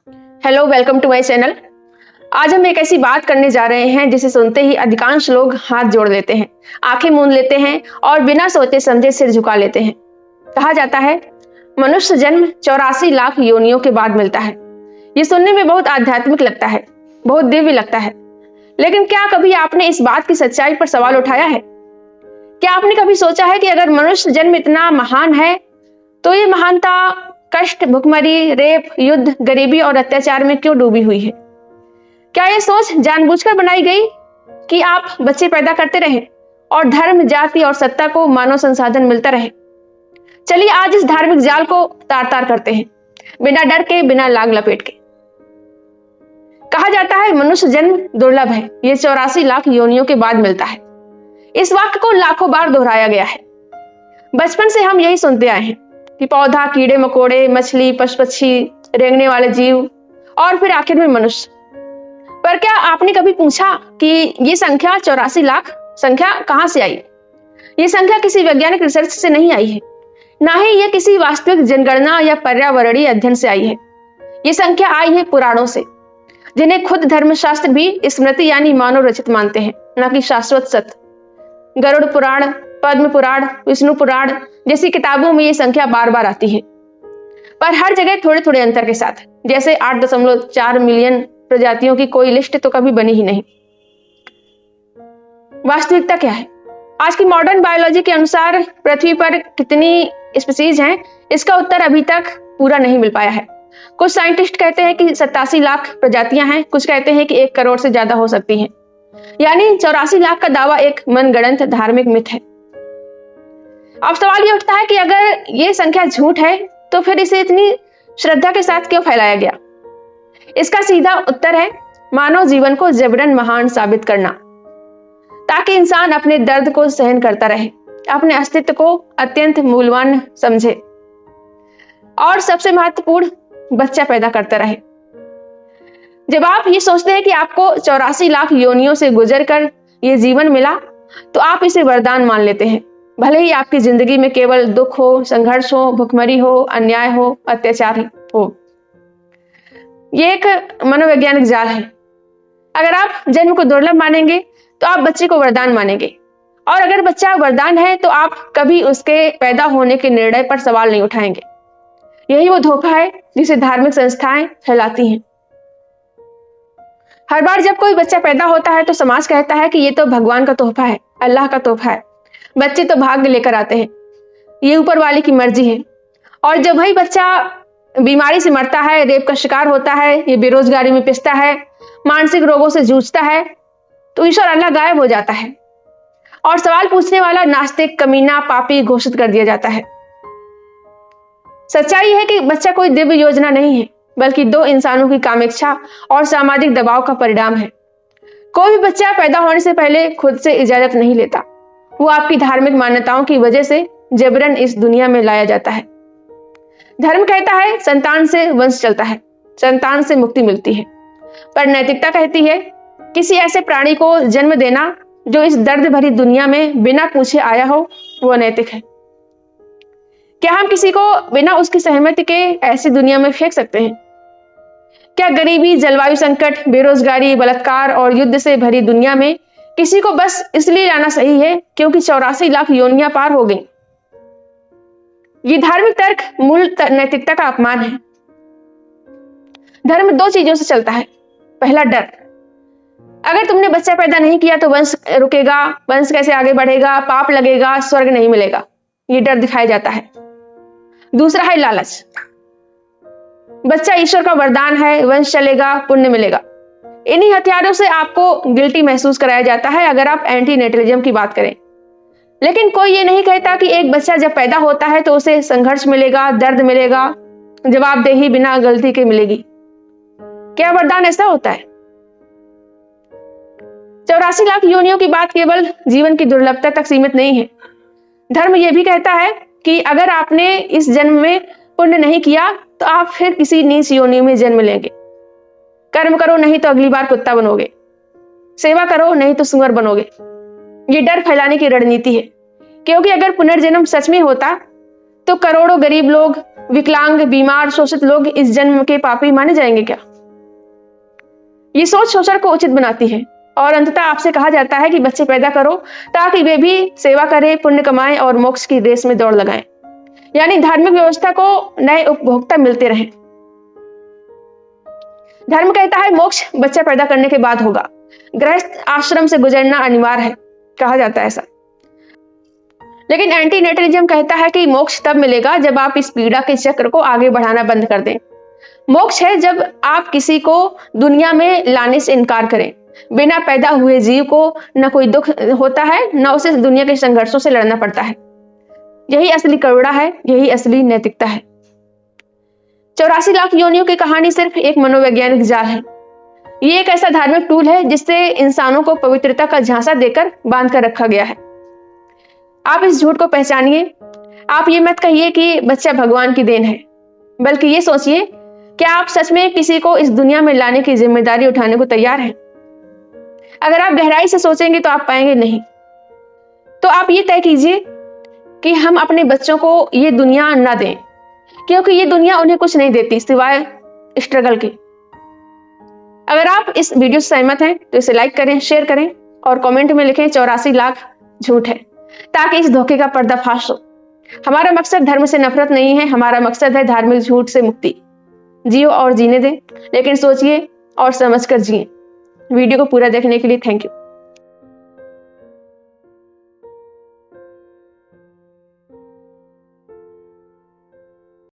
Hello, welcome to my channel. आज हम एक ऐसी बात करने जा रहे हैं जिसे सुनते ही अधिकांश लोग हाथ जोड़ लेते हैं, आंखें मूंद लेते हैं और बिना सोचे समझे सिर झुका लेते हैं। कहा जाता है मनुष्य जन्म 84 लाख योनियों के बाद मिलता है। ये सुनने में बहुत आध्यात्मिक लगता है, बहुत दिव्य लगता है। लेकिन क्या कभी आपने इस बात की सच्चाई पर सवाल उठाया है? क्या आपने कभी सोचा है कि अगर मनुष्य जन्म इतना महान है तो ये महानता कष्ट, भुखमरी, रेप, युद्ध, गरीबी और अत्याचार में क्यों डूबी हुई है? क्या यह सोच जानबूझकर बनाई गई कि आप बच्चे पैदा करते रहें और धर्म, जाति और सत्ता को मानव संसाधन मिलता रहे? चलिए आज इस धार्मिक जाल को तार तार करते हैं, बिना डर के, बिना लाग लपेट के। कहा जाता है मनुष्य जन्म दुर्लभ है, यह 84 लाख योनियों के बाद मिलता है। इस वाक्य को लाखों बार दोहराया गया है। बचपन से हम यही सुनते आए हैं कि पौधा, कीड़े मकोड़े, मछली, पशु पक्षी, रेंगने वाले जीव और फिर आखिर में मनुष्य। पर क्या आपने कभी पूछा कि ये संख्या 84 लाख संख्या कहां से आई? ये संख्या किसी वैज्ञानिक रिसर्च से नहीं आई है, ना ही यह किसी वास्तविक जनगणना या पर्यावरणीय अध्ययन से आई है। ये संख्या आई है पुराणों से, जिन्हें खुद धर्मशास्त्र भी स्मृति यानी मानव रचित मानते हैं, न कि शाश्वत सत्य। गरुड़ पुराण, पद्म पुराण, विष्णु पुराण जैसी किताबों में ये संख्या बार बार आती है, पर हर जगह थोड़े थोड़े अंतर के साथ। जैसे 8.4 मिलियन प्रजातियों की कोई लिस्ट तो कभी बनी ही नहीं। वास्तविकता क्या है? आज की मॉडर्न बायोलॉजी के अनुसार पृथ्वी पर कितनी स्पीसीज हैं, इसका उत्तर अभी तक पूरा नहीं मिल पाया है। कुछ साइंटिस्ट कहते हैं कि 87 लाख प्रजातियां हैं, कुछ कहते हैं कि 1 करोड़ से ज्यादा हो सकती हैं। यानी 84 लाख का दावा एक मनगढ़ंत धार्मिक मिथ है। अब सवाल यह उठता है कि अगर ये संख्या झूठ है तो फिर इसे इतनी श्रद्धा के साथ क्यों फैलाया गया? इसका सीधा उत्तर है मानव जीवन को जबरन महान साबित करना, ताकि इंसान अपने दर्द को सहन करता रहे, अपने अस्तित्व को अत्यंत मूल्यवान समझे और सबसे महत्वपूर्ण, बच्चा पैदा करता रहे। जब आप ये सोचते हैं कि आपको 84 लाख योनियों से गुजरकर ये जीवन मिला, तो आप इसे वरदान मान लेते हैं। भले ही आपकी जिंदगी में केवल दुख हो, संघर्ष हो, भुखमरी हो, अन्याय हो, अत्याचार हो। यह एक मनोवैज्ञानिक जाल है। अगर आप जन्म को दुर्लभ मानेंगे तो आप बच्चे को वरदान मानेंगे, और अगर बच्चा वरदान है तो आप कभी उसके पैदा होने के निर्णय पर सवाल नहीं उठाएंगे। यही वो धोखा है जिसे धार्मिक संस्थाएं फैलाती हैं। हर बार जब कोई बच्चा पैदा होता है तो समाज कहता है कि ये तो भगवान का तोहफा है, अल्लाह का तोहफा है, बच्चे तो भाग्य लेकर आते हैं, ये ऊपर वाले की मर्जी है। और जब वही बच्चा बीमारी से मरता है, रेप का शिकार होता है, ये बेरोजगारी में पिसता है, मानसिक रोगों से जूझता है, तो ईश्वर अल्लाह गायब हो जाता है और सवाल पूछने वाला नास्तिक, कमीना, पापी घोषित कर दिया जाता है। सच्चाई है कि बच्चा कोई दिव्य योजना नहीं है, बल्कि 2 इंसानों की कामेच्छा और सामाजिक दबाव का परिणाम है। कोई भी बच्चा पैदा होने से पहले खुद से इजाजत नहीं लेता, वो आपकी धार्मिक मान्यताओं की वजह से जबरन इस दुनिया में लाया जाता है। धर्म कहता है संतान से वंश चलता है, संतान से मुक्ति मिलती है, पर नैतिकता कहती है किसी ऐसे प्राणी को जन्म देना जो इस दर्द भरी दुनिया में बिना पूछे आया हो, वो अनैतिक है। क्या हम किसी को बिना उसकी सहमति के ऐसी दुनिया में फेंक सकते हैं? क्या गरीबी, जलवायु संकट, बेरोजगारी, बलात्कार और युद्ध से भरी दुनिया में किसी को बस इसलिए लाना सही है क्योंकि 84 लाख योनियां पार हो गई? ये धार्मिक तर्क मूल नैतिकता का अपमान है। धर्म 2 चीजों से चलता है। पहला, डर। अगर तुमने बच्चा पैदा नहीं किया तो वंश रुकेगा, वंश कैसे आगे बढ़ेगा, पाप लगेगा, स्वर्ग नहीं मिलेगा, ये डर दिखाया जाता है। दूसरा है लालच। बच्चा ईश्वर का वरदान है, वंश चलेगा, पुण्य मिलेगा। इन्हीं हथियारों से आपको गिल्टी महसूस कराया जाता है अगर आप एंटी नेटलिज्म की बात करें। लेकिन कोई ये नहीं कहता कि एक बच्चा जब पैदा होता है तो उसे संघर्ष मिलेगा, दर्द मिलेगा, जवाबदेही बिना गलती के मिलेगी। क्या वरदान ऐसा होता है? 84 लाख योनियों की बात केवल जीवन की दुर्लभता तक सीमित नहीं है। धर्म यह भी कहता है कि अगर आपने इस जन्म में पुण्य नहीं किया तो आप फिर किसी नीच योनि में जन्म लेंगे। कर्म करो नहीं तो अगली बार कुत्ता बनोगे, सेवा करो नहीं तो सुअर बनोगे। ये डर फैलाने की रणनीति है, क्योंकि अगर पुनर्जन्म सच में होता तो करोड़ों गरीब लोग विकलांग, बीमार, शोषित लोग इस जन्म के पापी माने जाएंगे क्या? ये सोच शोषण को उचित बनाती है और अंततः आपसे कहा जाता है कि बच्चे पैदा करो ताकि वे भी सेवा करें, पुण्य कमाएं और मोक्ष की रेस में दौड़ लगाएं। यानी धार्मिक व्यवस्था को नए उपभोक्ता मिलते रहें। धर्म कहता है मोक्ष बच्चा पैदा करने के बाद होगा, गृहस्थ आश्रम से गुजरना अनिवार्य है, कहा जाता है ऐसा। लेकिन एंटी नेटलिज्म कहता है कि मोक्ष तब मिलेगा जब आप इस पीड़ा के चक्र को आगे बढ़ाना बंद कर दें। मोक्ष है जब आप किसी को दुनिया में लाने से इनकार करें। बिना पैदा हुए जीव को न कोई दुख होता है, न उसे दुनिया के संघर्षों से लड़ना पड़ता है। यही असली करुणा है, यही असली नैतिकता है। 84 लाख योनियों की कहानी सिर्फ एक मनोवैज्ञानिक जाल है। ये एक ऐसा धार्मिक टूल है जिससे इंसानों को पवित्रता का झांसा देकर बांध कर रखा गया है। आप इस झूठ को पहचानिए। आप ये मत कहिए कि बच्चा भगवान की देन है, बल्कि ये सोचिए क्या आप सच में किसी को इस दुनिया में लाने की जिम्मेदारी उठाने को तैयार हैं? अगर आप गहराई से सोचेंगे तो आप पाएंगे नहीं। तो आप ये तय कीजिए कि हम अपने बच्चों को ये दुनिया ना दें, क्योंकि ये दुनिया उन्हें कुछ नहीं देती सिवाय स्ट्रगल के। अगर आप इस वीडियो से सहमत हैं तो इसे लाइक करें, शेयर करें और कमेंट में लिखें 84 लाख झूठ है, ताकि इस धोखे का पर्दाफाश हो। हमारा मकसद धर्म से नफरत नहीं है, हमारा मकसद है धार्मिक झूठ से मुक्ति। जियो और जीने दें, लेकिन सोचिए और समझकर जिए। वीडियो को पूरा देखने के लिए थैंक यू।